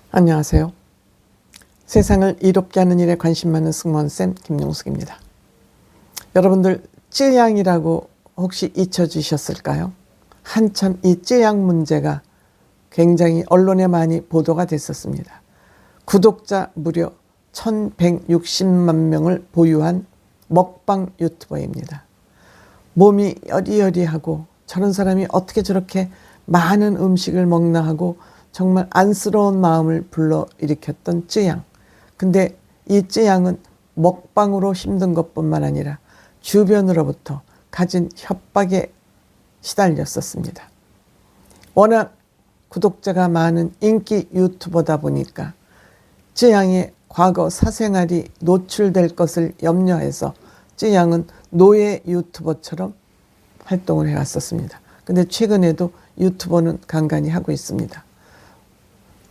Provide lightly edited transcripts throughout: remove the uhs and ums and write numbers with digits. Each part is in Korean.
안녕하세요. 세상을 이롭게 하는 일에 관심 많은 승무원쌤 김용숙입니다. 여러분들 쯔양이라고 혹시 잊혀지셨을까요? 한참 이 쯔양 문제가 굉장히 언론에 많이 보도가 됐었습니다. 구독자 무려 1160만 명을 보유한 먹방 유튜버입니다. 몸이 여리여리하고 저런 사람이 어떻게 저렇게 많은 음식을 먹나 하고 정말 안쓰러운 마음을 불러일으켰던 쯔양. 근데 이 쯔양은 먹방으로 힘든 것뿐만 아니라 주변으로부터 가진 협박에 시달렸었습니다. 워낙 구독자가 많은 인기 유튜버다 보니까 쯔양의 과거 사생활이 노출될 것을 염려해서 쯔양은 노예 유튜버처럼 활동을 해왔었습니다. 근데 최근에도 유튜버는 간간히 하고 있습니다.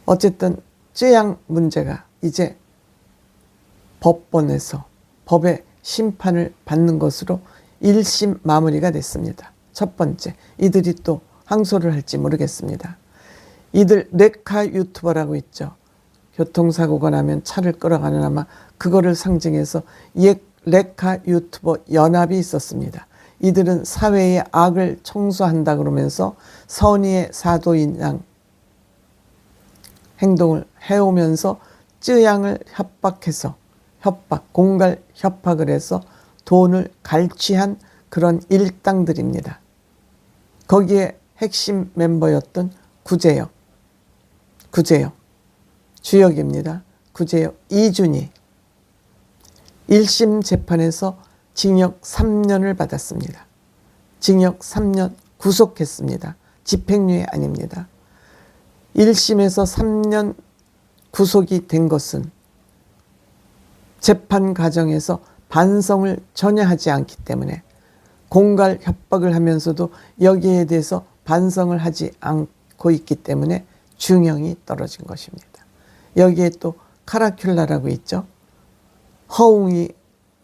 어쨌든 쯔양 문제가 이제 법원에서 법의 심판을 받는 것으로 1심 마무리가 됐습니다. 첫 번째, 이들이 또 항소를 할지 모르겠습니다. 이들 레카 유튜버라고 있죠. 교통사고가 나면 차를 끌어가는 아마 그거를 상징해서 옛 레카 유튜버 연합이 있었습니다. 이들은 사회의 악을 청소한다 그러면서 선의의 사도인 양 행동을 해오면서 쯔양을 협박해서 공갈 협박을 해서 돈을 갈취한 그런 일당들입니다. 거기에 핵심 멤버였던 구제역 주역입니다. 구제역 이준이 1심 재판에서 징역 3년을 받았습니다. 징역 3년 구속했습니다. 집행유예 아닙니다. 1심에서 3년 구속이 된 것은 재판 과정에서 반성을 전혀 하지 않기 때문에 공갈 협박을 하면서도 여기에 대해서 반성을 하지 않고 있기 때문에 중형이 떨어진 것입니다. 여기에 또 카라큘라라고 있죠. 허웅이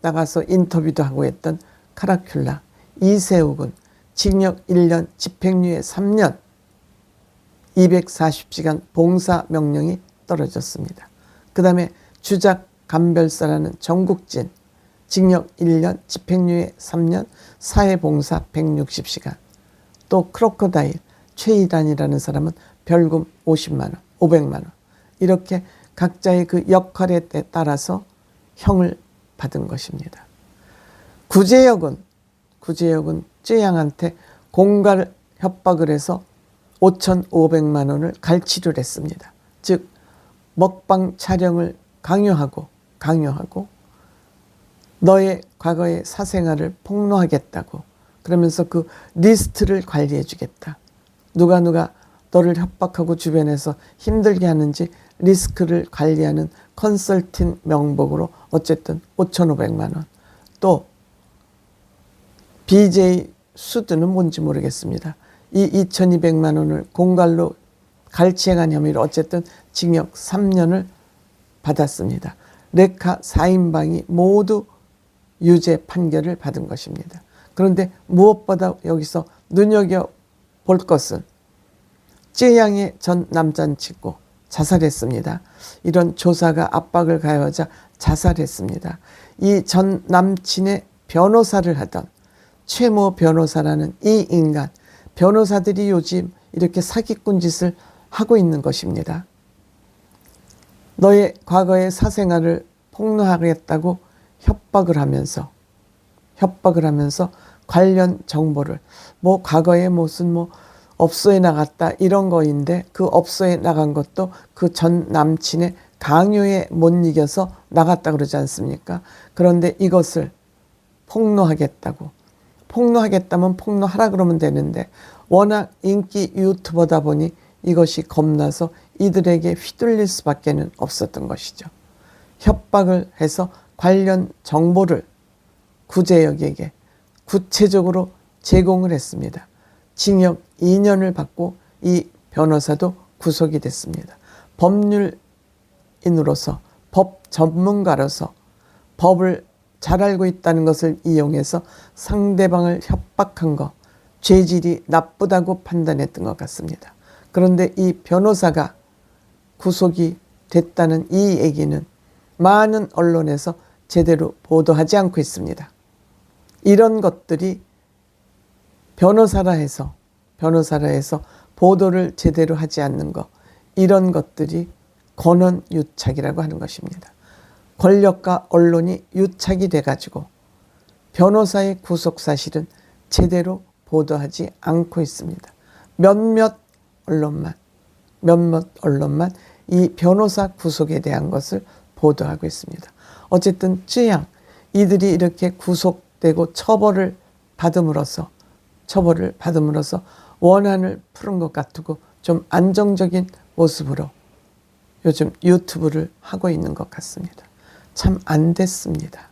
나가서 인터뷰도 하고 했던 카라큘라 이세욱은 징역 1년 집행유예 3년 240시간 봉사 명령이 떨어졌습니다. 그 다음에 주작 감별사라는 정국진 징역 1년 집행유예 3년 사회봉사 160시간. 또 크로커다일 최이란이라는 사람은 벌금 50만원 500만원 이렇게 각자의 그 역할에 따라서 형을 받은 것입니다. 구제역은 쯔양한테 공갈 협박을 해서 5,500만 원을 갈취를 했습니다. 즉 먹방 촬영을 강요하고 너의 과거의 사생활을 폭로하겠다고 그러면서 그 리스트를 관리해 주겠다. 누가 너를 협박하고 주변에서 힘들게 하는지 리스크를 관리하는 컨설팅 명목으로 어쨌든 5,500만 원. 또 BJ 수드는 뭔지 모르겠습니다. 이 2,200만 원을 공갈로 갈취해간 혐의로 어쨌든 징역 3년을 받았습니다. 레카 4인방이 모두 유죄 판결을 받은 것입니다. 그런데 무엇보다 여기서 눈여겨볼 것은 쯔양의 전 남자친구 자살했습니다. 이런 조사가 압박을 가해하자 자살했습니다. 이 전 남친의 변호사를 하던 최모 변호사라는 이 인간, 변호사들이 요즘 이렇게 사기꾼 짓을 하고 있는 것입니다. 너의 과거의 사생활을 폭로하겠다고 협박을 하면서 관련 정보를 과거에 무슨 업소에 나갔다 이런 거인데 그 업소에 나간 것도 그 전 남친의 강요에 못 이겨서 나갔다 그러지 않습니까? 그런데 이것을 폭로하겠다면 폭로하라 그러면 되는데 워낙 인기 유튜버다 보니 이것이 겁나서 이들에게 휘둘릴 수밖에 없었던 것이죠. 협박을 해서 관련 정보를 구제역에게 구체적으로 제공을 했습니다. 징역 2년을 받고 이 변호사도 구속이 됐습니다. 법률인으로서 법 전문가로서 법을 잘 알고 있다는 것을 이용해서 상대방을 협박한 것, 죄질이 나쁘다고 판단했던 것 같습니다. 그런데 이 변호사가 구속이 됐다는 이 얘기는 많은 언론에서 제대로 보도하지 않고 있습니다. 이런 것들이 변호사라 해서 보도를 제대로 하지 않는 것, 이런 것들이 권언유착이라고 하는 것입니다. 권력과 언론이 유착이 돼가지고 변호사의 구속 사실은 제대로 보도하지 않고 있습니다. 몇몇 언론만 이 변호사 구속에 대한 것을 보도하고 있습니다. 어쨌든 쯔양 이들이 이렇게 구속되고 처벌을 받음으로써 원한을 푸른 것 같고 좀 안정적인 모습으로 요즘 유튜브를 하고 있는 것 같습니다. 참 안 됐습니다.